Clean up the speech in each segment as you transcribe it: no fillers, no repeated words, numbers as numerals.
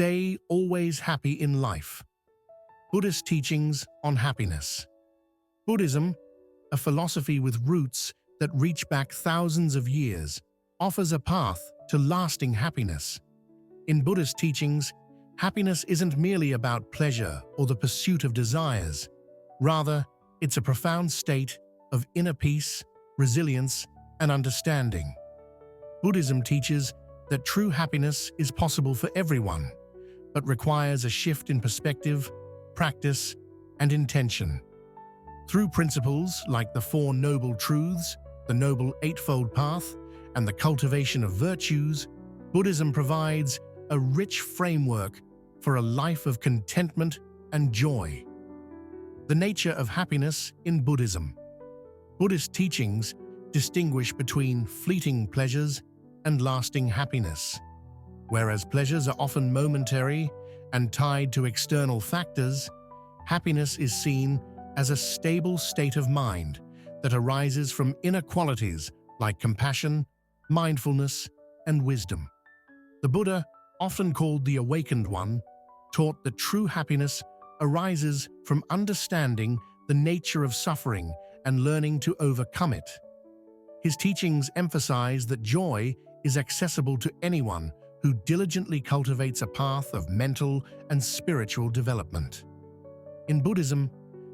Stay always happy in life. Buddhist teachings on happiness. Buddhism, a philosophy with roots that reach back thousands of years, offers a path to lasting happiness. In Buddhist teachings, happiness isn't merely about pleasure or the pursuit of desires. Rather, it's a profound state of inner peace, resilience, and understanding. Buddhism teaches that true happiness is possible for everyone, but requires a shift in perspective, practice, and intention. Through principles like the Four Noble Truths, the Noble Eightfold Path, and the cultivation of virtues, Buddhism provides a rich framework for a life of contentment and joy. The nature of happiness in Buddhism. Buddhist teachings distinguish between fleeting pleasures and lasting happiness. Whereas pleasures are often momentary and tied to external factors, happiness is seen as a stable state of mind that arises from inner qualities like compassion, mindfulness, and wisdom. The Buddha, often called the Awakened One, taught that true happiness arises from understanding the nature of suffering and learning to overcome it. His teachings emphasize that joy is accessible to anyone who diligently cultivates a path of mental and spiritual development. In Buddhism,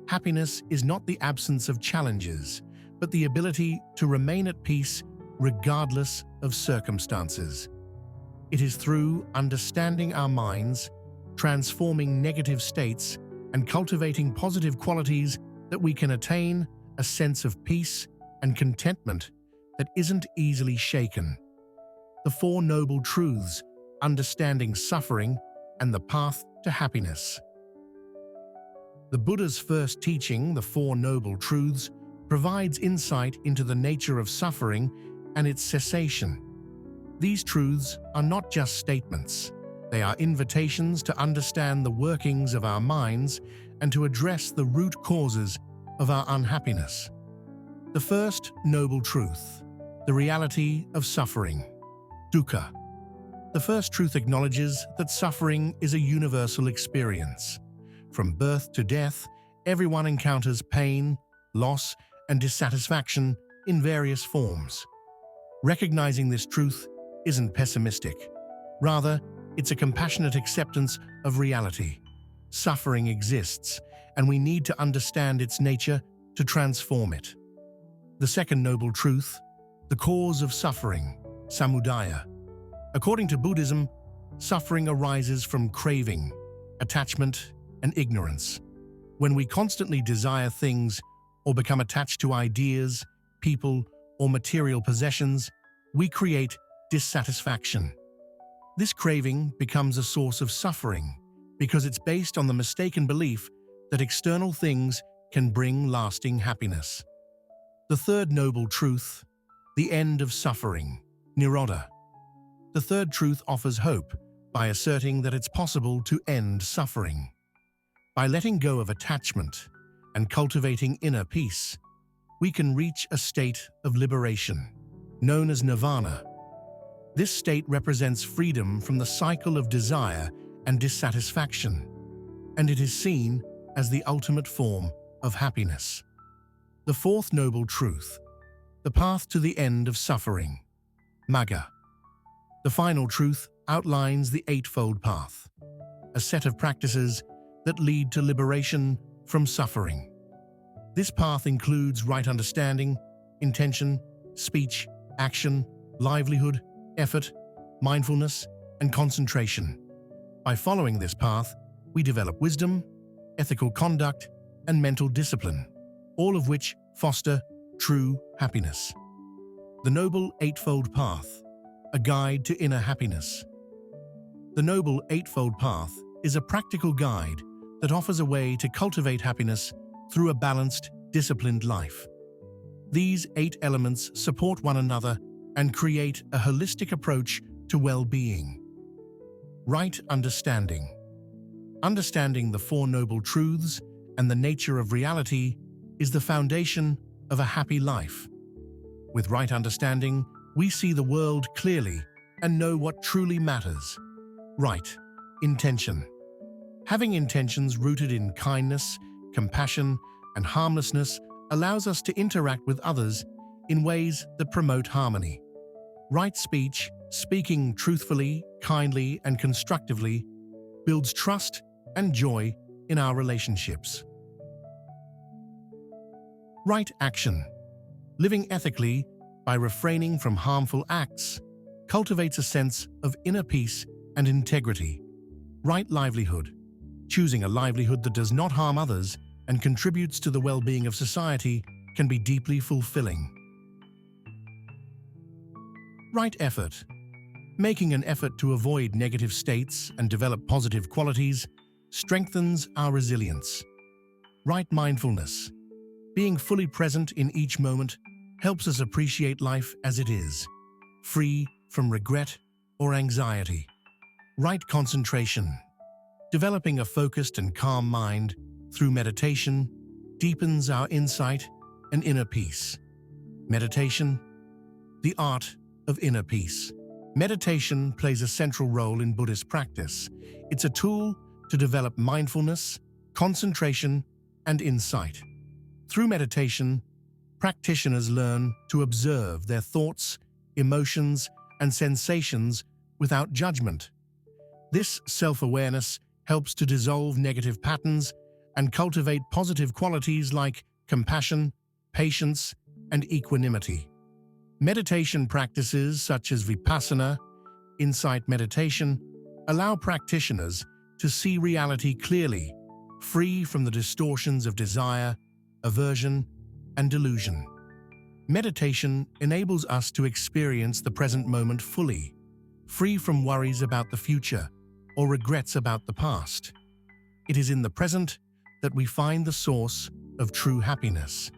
happiness is not the absence of challenges, but the ability to remain at peace regardless of circumstances. It is through understanding our minds, transforming negative states, and cultivating positive qualities that we can attain a sense of peace and contentment that isn't easily shaken. The Four Noble Truths, understanding suffering and the path to happiness. The Buddha's first teaching, the Four Noble Truths, provides insight into the nature of suffering and its cessation. These truths are not just statements. They are invitations to understand the workings of our minds and to address the root causes of our unhappiness. The first noble truth, the reality of suffering. Dukkha. The first truth acknowledges that suffering is a universal experience. From birth to death, everyone encounters pain, loss, and dissatisfaction in various forms. Recognizing this truth isn't pessimistic. Rather, it's a compassionate acceptance of reality. Suffering exists, and we need to understand its nature to transform it. The second noble truth, the cause of suffering, samudaya. According to Buddhism, suffering arises from craving, attachment, and ignorance. When we constantly desire things or become attached to ideas, people, or material possessions, we create dissatisfaction. This craving becomes a source of suffering because it's based on the mistaken belief that external things can bring lasting happiness. The third noble truth, the end of suffering, nirodha. The third truth offers hope by asserting that it's possible to end suffering. By letting go of attachment and cultivating inner peace, we can reach a state of liberation, known as nirvana. This state represents freedom from the cycle of desire and dissatisfaction, and it is seen as the ultimate form of happiness. The fourth noble truth, the path to the end of suffering, magga. The final truth outlines the Eightfold Path, a set of practices that lead to liberation from suffering. This path includes right understanding, intention, speech, action, livelihood, effort, mindfulness, and concentration. By following this path, we develop wisdom, ethical conduct, and mental discipline, all of which foster true happiness. The Noble Eightfold Path, a guide to inner happiness. The Noble Eightfold Path is a practical guide that offers a way to cultivate happiness through a balanced, disciplined life. These 8 elements support one another and create a holistic approach to well-being. Right understanding. Understanding the Four Noble Truths and the nature of reality is the foundation of a happy life. With right understanding, we see the world clearly and know what truly matters. Right. Intention. Having intentions rooted in kindness, compassion, and harmlessness allows us to interact with others in ways that promote harmony. Right speech, speaking truthfully, kindly, and constructively, builds trust and joy in our relationships. Right action. Living ethically by refraining from harmful acts cultivates a sense of inner peace and integrity. Right livelihood. Choosing a livelihood that does not harm others and contributes to the well-being of society can be deeply fulfilling. Right effort. Making an effort to avoid negative states and develop positive qualities strengthens our resilience. Right mindfulness. Being fully present in each moment helps us appreciate life as it is, free from regret or anxiety. Right concentration. Developing a focused and calm mind through meditation deepens our insight and inner peace. Meditation, the art of inner peace. Meditation plays a central role in Buddhist practice. It's a tool to develop mindfulness, concentration, and insight. Through meditation, practitioners learn to observe their thoughts, emotions, and sensations without judgment. This self-awareness helps to dissolve negative patterns and cultivate positive qualities like compassion, patience, and equanimity. Meditation practices such as Vipassana, insight meditation, allow practitioners to see reality clearly, free from the distortions of desire, aversion, and delusion. Meditation enables us to experience the present moment fully, free from worries about the future or regrets about the past. It is in the present that we find the source of true happiness,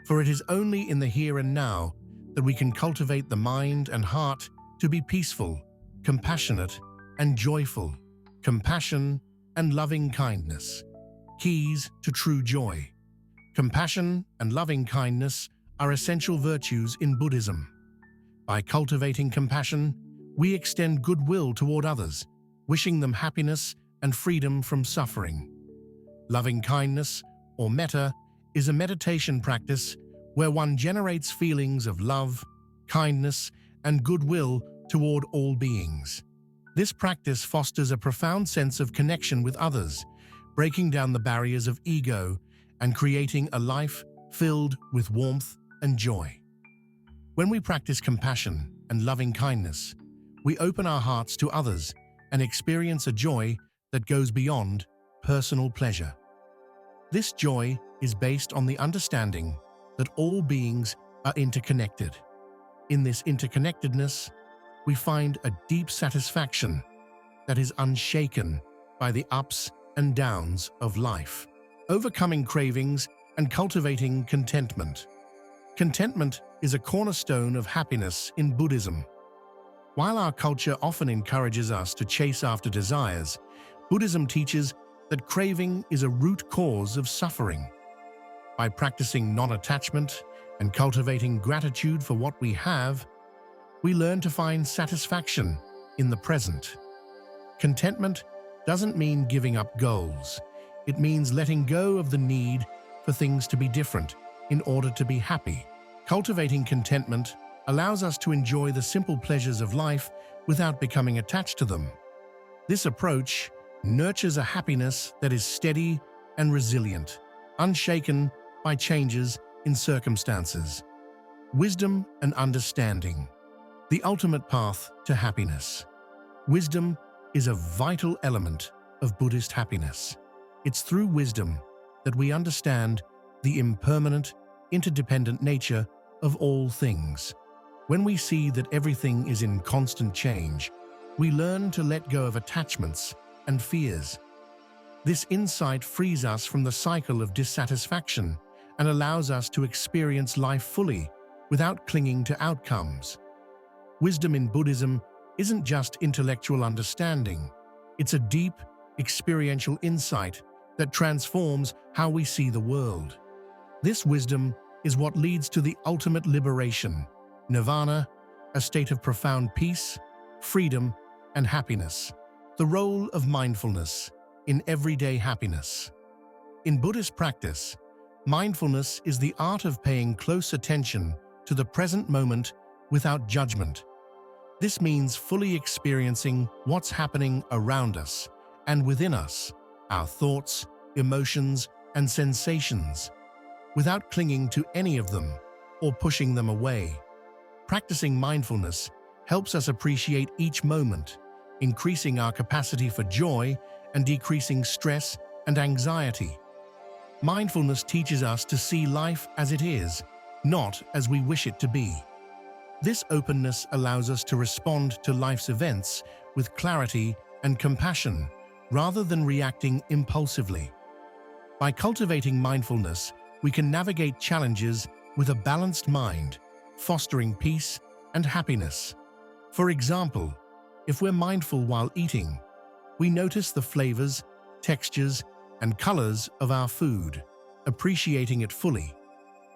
for it is only in the here and now that we can cultivate the mind and heart to be peaceful, compassionate, and joyful. Compassion and loving kindness. Keys to true joy. Compassion and loving kindness are essential virtues in Buddhism. By cultivating compassion, we extend goodwill toward others, wishing them happiness and freedom from suffering. Loving kindness, or metta, is a meditation practice where one generates feelings of love, kindness, and goodwill toward all beings. This practice fosters a profound sense of connection with others, breaking down the barriers of ego and creating a life filled with warmth and joy. When we practice compassion and loving kindness, we open our hearts to others and experience a joy that goes beyond personal pleasure. This joy is based on the understanding that all beings are interconnected. In this interconnectedness, we find a deep satisfaction that is unshaken by the ups and downs of life. Overcoming cravings and cultivating contentment. Contentment is a cornerstone of happiness in Buddhism. While our culture often encourages us to chase after desires, Buddhism teaches that craving is a root cause of suffering. By practicing non-attachment and cultivating gratitude for what we have, we learn to find satisfaction in the present. Contentment doesn't mean giving up goals. It means letting go of the need for things to be different in order to be happy. Cultivating contentment allows us to enjoy the simple pleasures of life without becoming attached to them. This approach nurtures a happiness that is steady and resilient, unshaken by changes in circumstances. Wisdom and understanding. The ultimate path to happiness. Wisdom is a vital element of Buddhist happiness. It's through wisdom that we understand the impermanent, interdependent nature of all things. When we see that everything is in constant change, we learn to let go of attachments and fears. This insight frees us from the cycle of dissatisfaction and allows us to experience life fully without clinging to outcomes. Wisdom in Buddhism isn't just intellectual understanding. It's a deep, experiential insight that transforms how we see the world. This wisdom is what leads to the ultimate liberation, nirvana, a state of profound peace, freedom, and happiness. The role of mindfulness in everyday happiness. In Buddhist practice, mindfulness is the art of paying close attention to the present moment without judgment. This means fully experiencing what's happening around us and within us, our thoughts, emotions, and sensations, without clinging to any of them or pushing them away. Practicing mindfulness helps us appreciate each moment, increasing our capacity for joy and decreasing stress and anxiety. Mindfulness teaches us to see life as it is, not as we wish it to be. This openness allows us to respond to life's events with clarity and compassion, rather than reacting impulsively. By cultivating mindfulness, we can navigate challenges with a balanced mind, fostering peace and happiness. For example, if we're mindful while eating, we notice the flavors, textures, and colors of our food, appreciating it fully.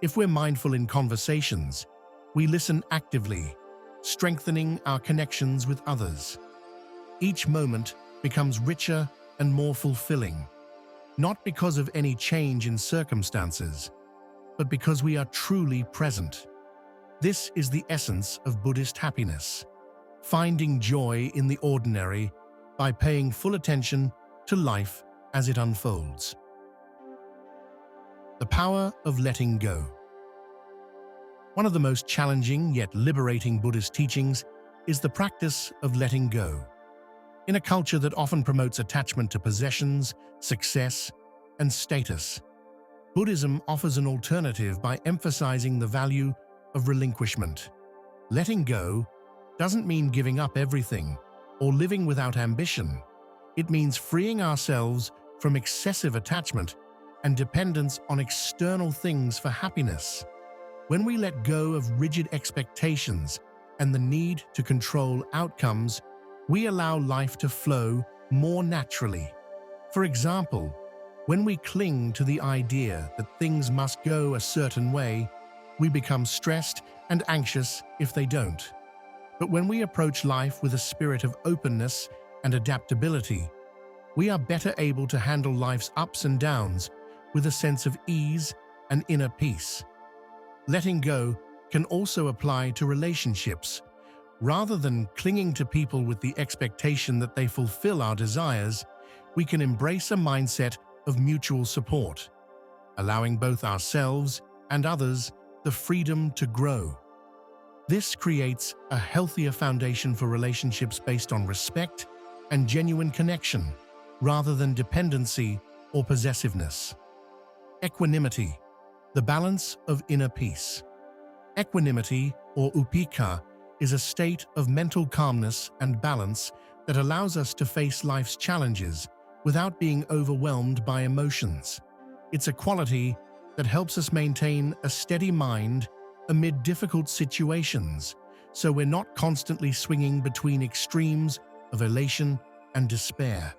If we're mindful in conversations, we listen actively, strengthening our connections with others. Each moment becomes richer and more fulfilling, not because of any change in circumstances, but because we are truly present. This is the essence of Buddhist happiness, finding joy in the ordinary by paying full attention to life as it unfolds. The power of letting go. One of the most challenging yet liberating Buddhist teachings is the practice of letting go. In a culture that often promotes attachment to possessions, success, and status, Buddhism offers an alternative by emphasizing the value of relinquishment. Letting go doesn't mean giving up everything or living without ambition. It means freeing ourselves from excessive attachment and dependence on external things for happiness. When we let go of rigid expectations and the need to control outcomes, we allow life to flow more naturally. For example, when we cling to the idea that things must go a certain way, we become stressed and anxious if they don't. But when we approach life with a spirit of openness and adaptability, we are better able to handle life's ups and downs with a sense of ease and inner peace. Letting go can also apply to relationships. Rather than clinging to people with the expectation that they fulfill our desires, we can embrace a mindset of mutual support, allowing both ourselves and others the freedom to grow. This creates a healthier foundation for relationships based on respect and genuine connection, rather than dependency or possessiveness. Equanimity, the balance of inner peace. Equanimity, or upekkha, is a state of mental calmness and balance that allows us to face life's challenges without being overwhelmed by emotions. It's a quality that helps us maintain a steady mind amid difficult situations, so we're not constantly swinging between extremes of elation and despair.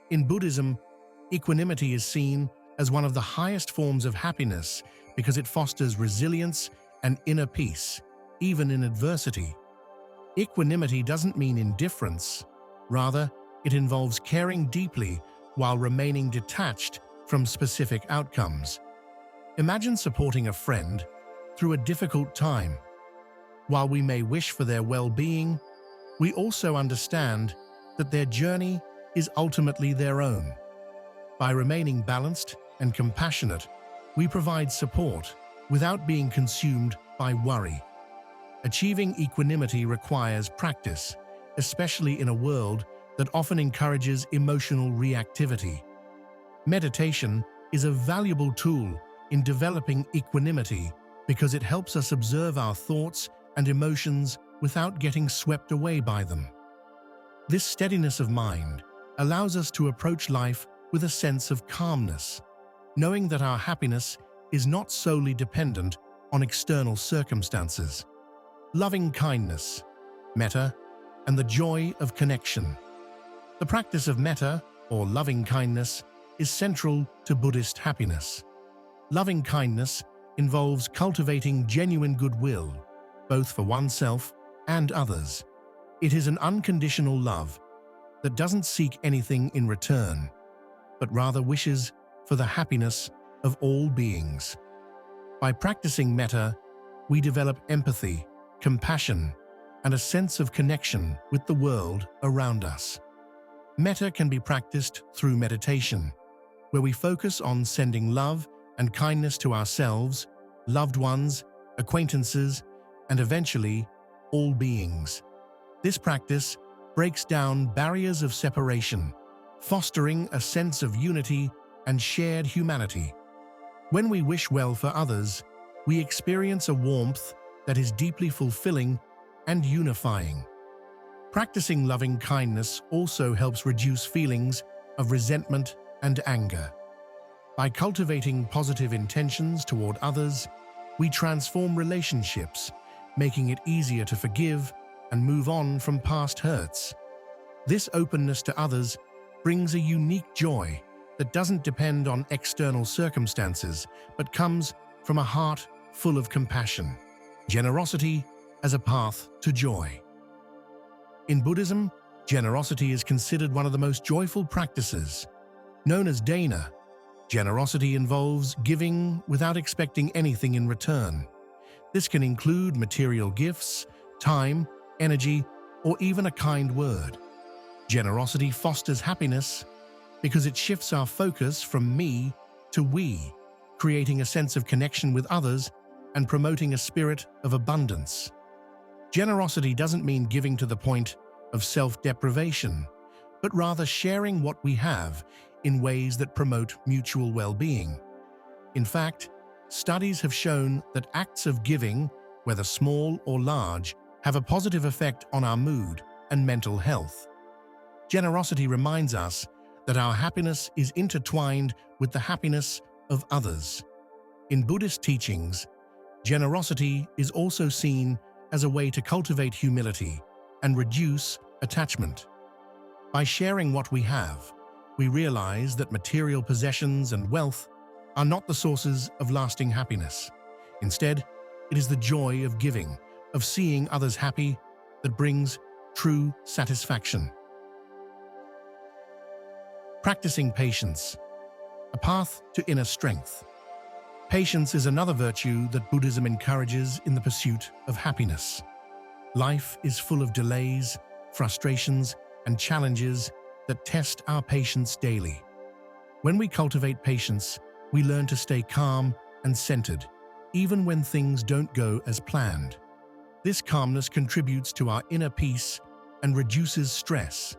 In Buddhism, equanimity is seen as one of the highest forms of happiness because it fosters resilience and inner peace, even in adversity. Equanimity doesn't mean indifference. Rather, it involves caring deeply while remaining detached from specific outcomes. Imagine supporting a friend through a difficult time. While we may wish for their well-being, we also understand that their journey is ultimately their own. By remaining balanced and compassionate, we provide support without being consumed by worry. Achieving equanimity requires practice, especially in a world that often encourages emotional reactivity. Meditation is a valuable tool in developing equanimity because it helps us observe our thoughts and emotions without getting swept away by them. This steadiness of mind allows us to approach life with a sense of calmness, knowing that our happiness is not solely dependent on external circumstances. Loving kindness, metta, and the joy of connection. The practice of metta, or loving kindness, is central to Buddhist happiness. Loving kindness involves cultivating genuine goodwill, both for oneself and others. It is an unconditional love, that doesn't seek anything in return, but rather wishes for the happiness of all beings. By practicing metta, we develop empathy, compassion, and a sense of connection with the world around us. Metta can be practiced through meditation, where we focus on sending love and kindness to ourselves, loved ones, acquaintances, and eventually, all beings. This practice breaks down barriers of separation, fostering a sense of unity and shared humanity. When we wish well for others, we experience a warmth that is deeply fulfilling and unifying. Practicing loving kindness also helps reduce feelings of resentment and anger. By cultivating positive intentions toward others, we transform relationships, making it easier to forgive and move on from past hurts. This openness to others brings a unique joy that doesn't depend on external circumstances, but comes from a heart full of compassion. Generosity as a path to joy. In Buddhism, generosity is considered one of the most joyful practices. Known as dana, generosity involves giving without expecting anything in return. This can include material gifts, time, energy, or even a kind word. Generosity fosters happiness because it shifts our focus from me to we, creating a sense of connection with others and promoting a spirit of abundance. Generosity doesn't mean giving to the point of self-deprivation, but rather sharing what we have in ways that promote mutual well-being. In fact, studies have shown that acts of giving, whether small or large, have a positive effect on our mood and mental health. Generosity reminds us that our happiness is intertwined with the happiness of others. In Buddhist teachings, generosity is also seen as a way to cultivate humility and reduce attachment. By sharing what we have, we realize that material possessions and wealth are not the sources of lasting happiness. Instead, it is the joy of giving, of seeing others happy, that brings true satisfaction. Practicing patience, a path to inner strength. Patience is another virtue that Buddhism encourages in the pursuit of happiness. Life is full of delays, frustrations, and challenges that test our patience daily. When we cultivate patience, we learn to stay calm and centered, even when things don't go as planned. This calmness contributes to our inner peace and reduces stress.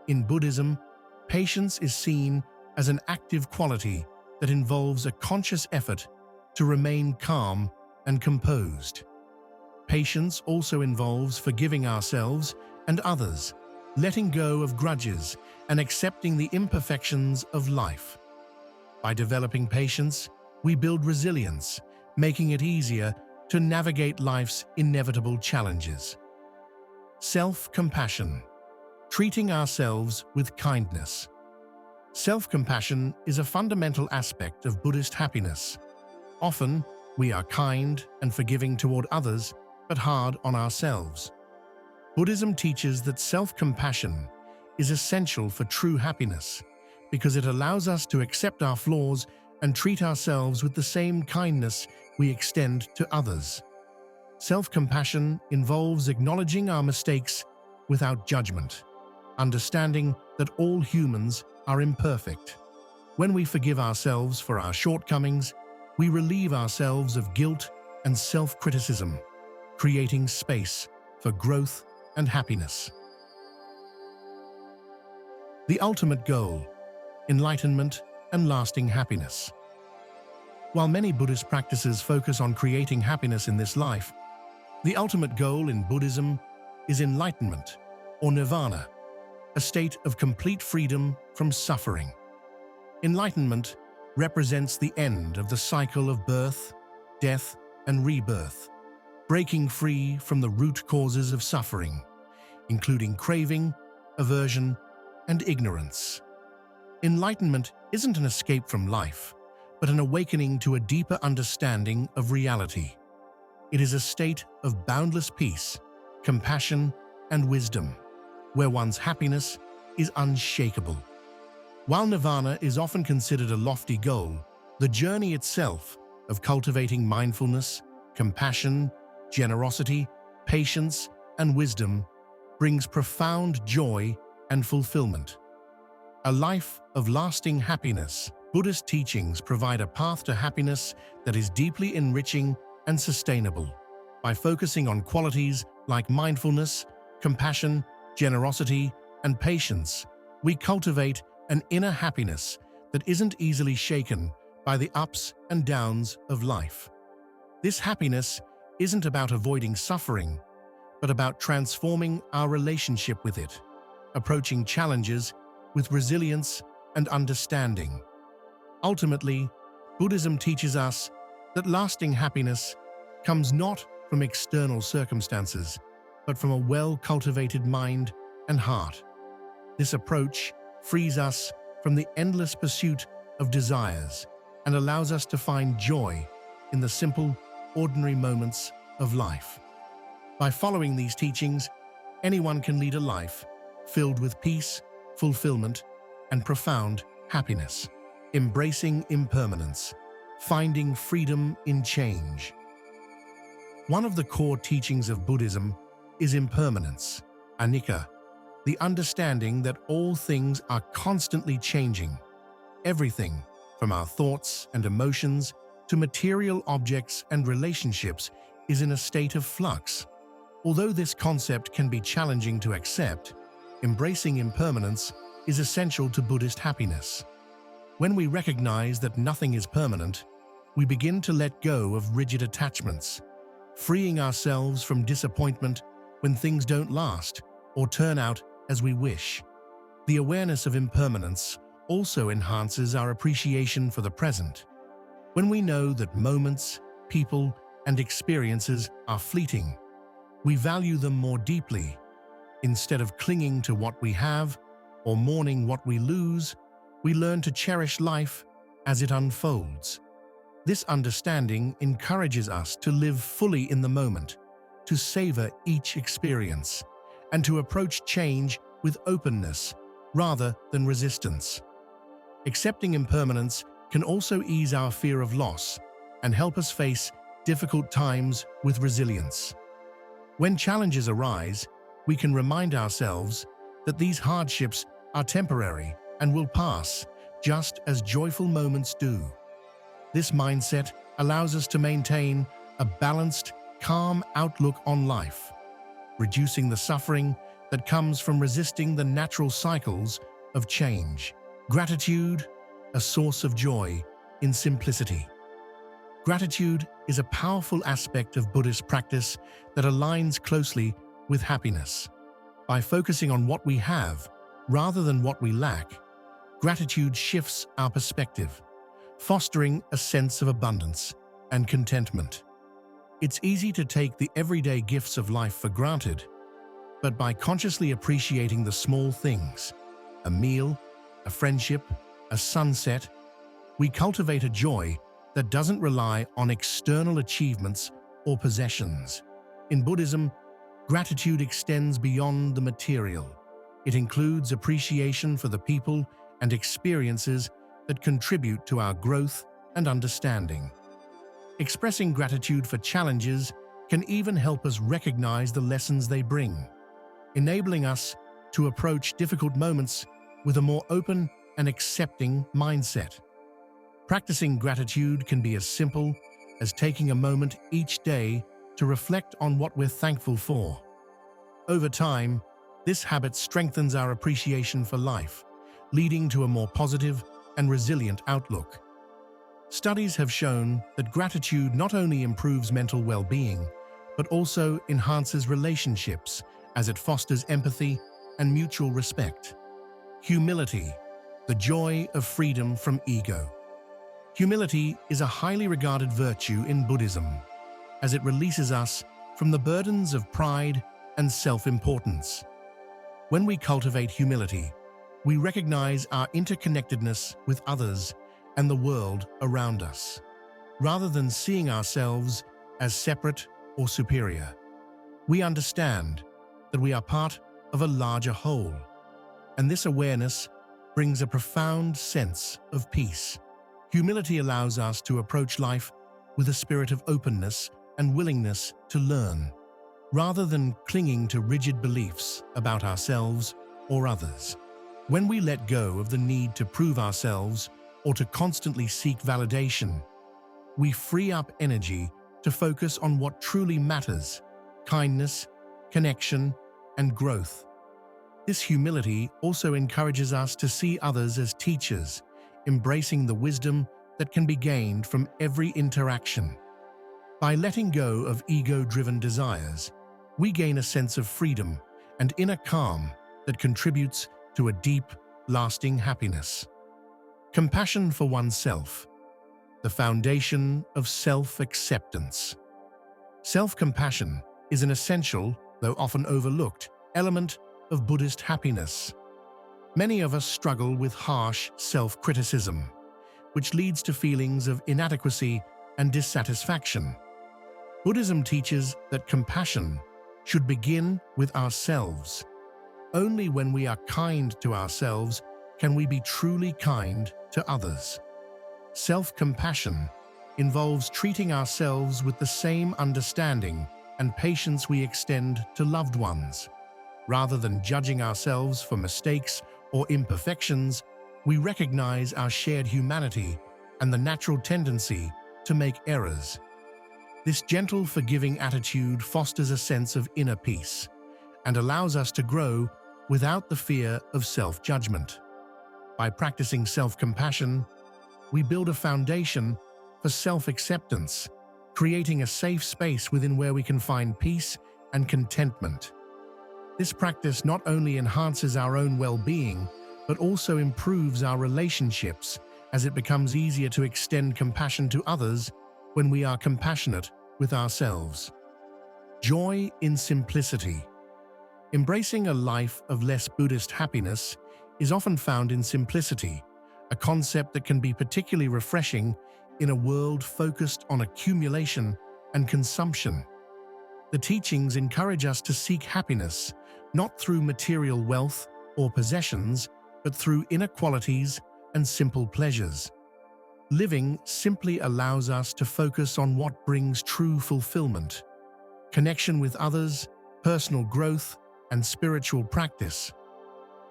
In Buddhism, patience is seen as an active quality that involves a conscious effort to remain calm and composed. Patience also involves forgiving ourselves and others, letting go of grudges, and accepting the imperfections of life. By developing patience, we build resilience, making it easier to navigate life's inevitable challenges. Self-compassion, treating ourselves with kindness. Self-compassion is a fundamental aspect of Buddhist happiness. Often, we are kind and forgiving toward others, but hard on ourselves. Buddhism teaches that self-compassion is essential for true happiness because it allows us to accept our flaws and treat ourselves with the same kindness we extend to others. Self-compassion involves acknowledging our mistakes without judgment, understanding that all humans are imperfect. When we forgive ourselves for our shortcomings, we relieve ourselves of guilt and self-criticism, creating space for growth and happiness. The ultimate goal: enlightenment and lasting happiness. While many Buddhist practices focus on creating happiness in this life, the ultimate goal in Buddhism is enlightenment, or nirvana, a state of complete freedom from suffering. Enlightenment represents the end of the cycle of birth, death, and rebirth, breaking free from the root causes of suffering, including craving, aversion, and ignorance. Enlightenment isn't an escape from life, but an awakening to a deeper understanding of reality. It is a state of boundless peace, compassion, and wisdom, where one's happiness is unshakable. While nirvana is often considered a lofty goal, the journey itself of cultivating mindfulness, compassion, generosity, patience, and wisdom brings profound joy and fulfillment. A life of lasting happiness. Buddhist teachings provide a path to happiness that is deeply enriching and sustainable. By focusing on qualities like mindfulness, compassion, generosity, and patience, we cultivate an inner happiness that isn't easily shaken by the ups and downs of life. This happiness isn't about avoiding suffering, but about transforming our relationship with it, approaching challenges with resilience and understanding. Ultimately, Buddhism teaches us that lasting happiness comes not from external circumstances, but from a well-cultivated mind and heart. This approach frees us from the endless pursuit of desires and allows us to find joy in the simple, ordinary moments of life. By following these teachings, anyone can lead a life filled with peace, fulfillment, and profound happiness. Embracing impermanence, finding freedom in change. One of the core teachings of Buddhism is impermanence, anicca, the understanding that all things are constantly changing. Everything, from our thoughts and emotions to material objects and relationships, is in a state of flux. Although this concept can be challenging to accept, embracing impermanence is essential to Buddhist happiness. When we recognize that nothing is permanent, we begin to let go of rigid attachments, freeing ourselves from disappointment when things don't last or turn out as we wish. The awareness of impermanence also enhances our appreciation for the present. When we know that moments, people, and experiences are fleeting, we value them more deeply. Instead of clinging to what we have or mourning what we lose, we learn to cherish life as it unfolds. This understanding encourages us to live fully in the moment, to savor each experience, and to approach change with openness rather than resistance. Accepting impermanence can also ease our fear of loss and help us face difficult times with resilience. When challenges arise, we can remind ourselves that these hardships are temporary and will pass, just as joyful moments do. This mindset allows us to maintain a balanced, calm outlook on life, reducing the suffering that comes from resisting the natural cycles of change. Gratitude, a source of joy in simplicity. Gratitude is a powerful aspect of Buddhist practice that aligns closely with happiness. By focusing on what we have rather than what we lack, gratitude shifts our perspective, fostering a sense of abundance and contentment. It's easy to take the everyday gifts of life for granted, but by consciously appreciating the small things, a meal, a friendship, a sunset, we cultivate a joy that doesn't rely on external achievements or possessions. In Buddhism, gratitude extends beyond the material. It includes appreciation for the people and experiences that contribute to our growth and understanding. Expressing gratitude for challenges can even help us recognize the lessons they bring, enabling us to approach difficult moments with a more open and accepting mindset. Practicing gratitude can be as simple as taking a moment each day to reflect on what we're thankful for. Over time, this habit strengthens our appreciation for life, leading to a more positive and resilient outlook. Studies have shown that gratitude not only improves mental well-being, but also enhances relationships as it fosters empathy and mutual respect. Humility, the joy of freedom from ego. Humility is a highly regarded virtue in Buddhism, as it releases us from the burdens of pride and self-importance. When we cultivate humility, we recognize our interconnectedness with others and the world around us, rather than seeing ourselves as separate or superior. We understand that we are part of a larger whole. and this awareness brings a profound sense of peace. Humility allows us to approach life with a spirit of openness and willingness to learn, rather than clinging to rigid beliefs about ourselves or others. When we let go of the need to prove ourselves or to constantly seek validation, we free up energy to focus on what truly matters: kindness, connection, and growth. This humility also encourages us to see others as teachers, embracing the wisdom that can be gained from every interaction. By letting go of ego-driven desires, we gain a sense of freedom and inner calm that contributes to a deep, lasting happiness. Compassion for oneself, the foundation of self-acceptance. Self-compassion is an essential, though often overlooked, element of Buddhist happiness. Many of us struggle with harsh self-criticism, which leads to feelings of inadequacy and dissatisfaction. Buddhism teaches that compassion should begin with ourselves. Only when we are kind to ourselves can we be truly kind to others. Self-compassion involves treating ourselves with the same understanding and patience we extend to loved ones. Rather than judging ourselves for mistakes or imperfections, we recognize our shared humanity and the natural tendency to make errors. This gentle, forgiving attitude fosters a sense of inner peace and allows us to grow without the fear of self-judgment. By practicing self-compassion, we build a foundation for self-acceptance, creating a safe space within where we can find peace and contentment. This practice not only enhances our own well-being, but also improves our relationships, as it becomes easier to extend compassion to others when we are compassionate with ourselves. Joy in simplicity. Embracing a life of less Buddhist happiness is often found in simplicity, a concept that can be particularly refreshing in a world focused on accumulation and consumption. The teachings encourage us to seek happiness, not through material wealth or possessions, but through inner qualities and simple pleasures. Living simply allows us to focus on what brings true fulfillment: connection with others, personal growth, and spiritual practice.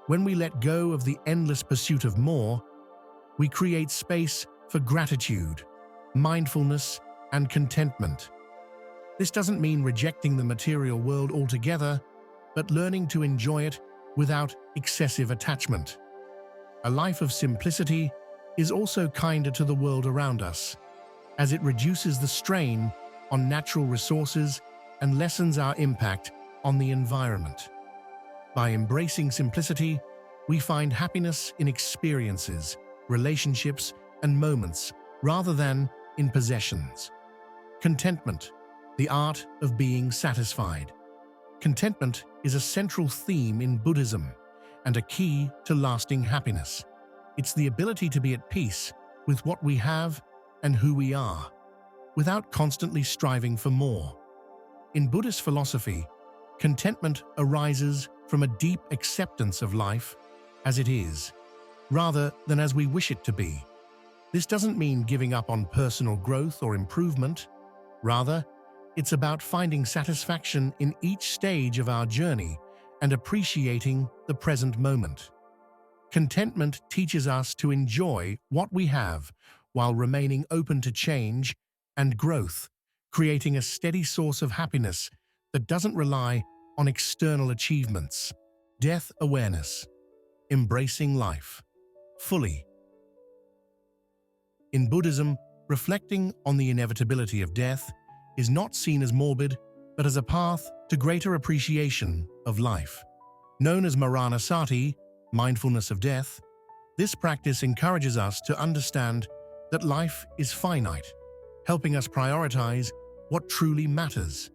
When we let go of the endless pursuit of more, we create space for gratitude, mindfulness, and contentment. This doesn't mean rejecting the material world altogether, but learning to enjoy it without excessive attachment. A life of simplicity is also kinder to the world around us, as it reduces the strain on natural resources and lessens our impact on the environment. By embracing simplicity, we find happiness in experiences, relationships, and moments, rather than in possessions. Contentment, the art of being satisfied. Contentment is a central theme in Buddhism and a key to lasting happiness. It's the ability to be at peace with what we have and who we are, without constantly striving for more. In Buddhist philosophy, contentment arises from a deep acceptance of life as it is, rather than as we wish it to be. This doesn't mean giving up on personal growth or improvement. Rather, it's about finding satisfaction in each stage of our journey and appreciating the present moment. Contentment teaches us to enjoy what we have while remaining open to change and growth, creating a steady source of happiness that doesn't rely on external achievements. Death awareness. Embracing life fully. In Buddhism, reflecting on the inevitability of death is not seen as morbid, but as a path to greater appreciation of life. Known as Maranasati, mindfulness of death, this practice encourages us to understand that life is finite, helping us prioritize what truly matters.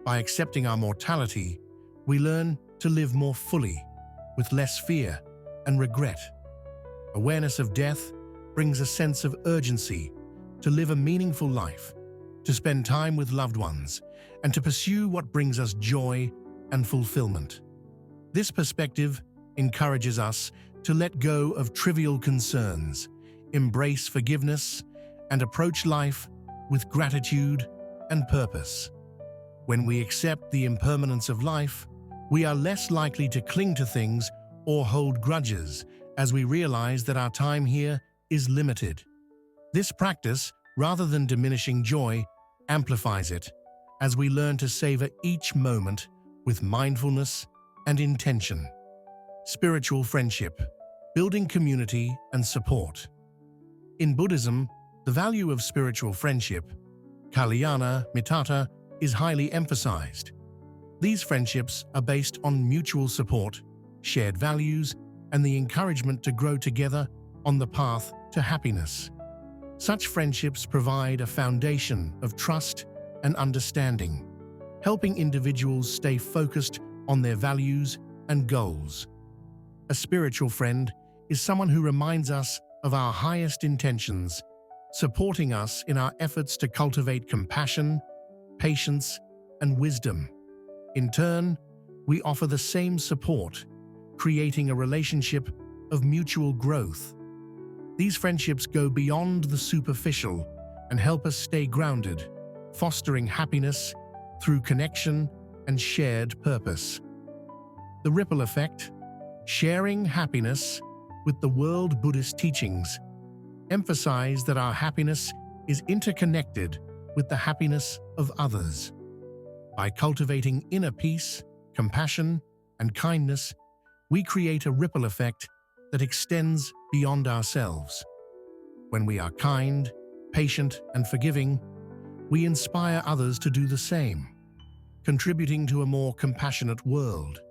By accepting our mortality, we learn to live more fully, with less fear and regret. Awareness of death brings a sense of urgency to live a meaningful life, to spend time with loved ones, and to pursue what brings us joy and fulfillment. This perspective encourages us to let go of trivial concerns, embrace forgiveness, and approach life with gratitude and purpose. When we accept the impermanence of life, we are less likely to cling to things or hold grudges, as we realize that our time here is limited. This practice, rather than diminishing joy, amplifies it, as we learn to savor each moment with mindfulness and intention. Spiritual friendship, building community and support. In Buddhism, the value of spiritual friendship, kalyana mittata, is highly emphasized. These friendships are based on mutual support, shared values, and the encouragement to grow together on the path to happiness. Such friendships provide a foundation of trust and understanding, helping individuals stay focused on their values and goals. A spiritual friend is someone who reminds us of our highest intentions, supporting us in our efforts to cultivate compassion, patience, and wisdom. In turn, we offer the same support, creating a relationship of mutual growth. These friendships go beyond the superficial and help us stay grounded, fostering happiness through connection and shared purpose. The ripple effect, sharing happiness with the world. Buddhist teachings emphasize that our happiness is interconnected with the happiness of others. By cultivating inner peace, compassion, and kindness, we create a ripple effect that extends beyond ourselves. When we are kind, patient, and forgiving, we inspire others to do the same, contributing to a more compassionate world.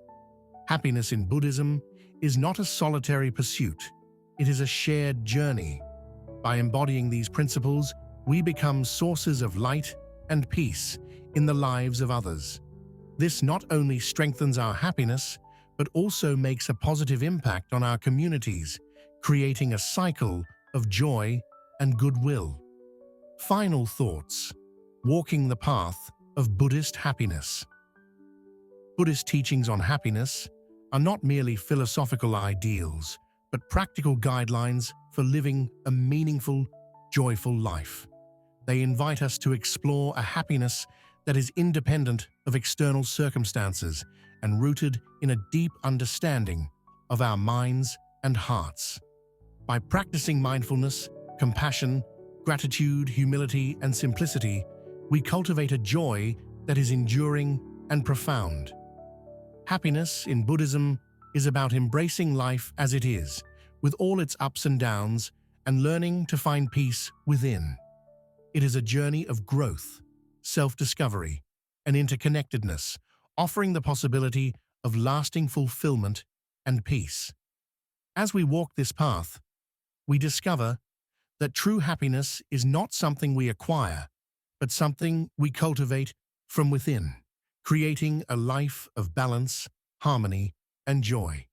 Happiness in Buddhism is not a solitary pursuit, it is a shared journey. By embodying these principles, we become sources of light and peace in the lives of others. This not only strengthens our happiness, but also makes a positive impact on our communities, creating a cycle of joy and goodwill. Final thoughts. Walking the path of Buddhist happiness. Buddhist teachings on happiness are not merely philosophical ideals, but practical guidelines for living a meaningful, joyful life. They invite us to explore a happiness that is independent of external circumstances and rooted in a deep understanding of our minds and hearts. By practicing mindfulness, compassion, gratitude, humility, and simplicity, we cultivate a joy that is enduring and profound. Happiness in Buddhism is about embracing life as it is, with all its ups and downs, and learning to find peace within. It is a journey of growth, self-discovery, and interconnectedness, offering the possibility of lasting fulfillment and peace. As we walk this path, we discover that true happiness is not something we acquire, but something we cultivate from within, creating a life of balance, harmony, and joy.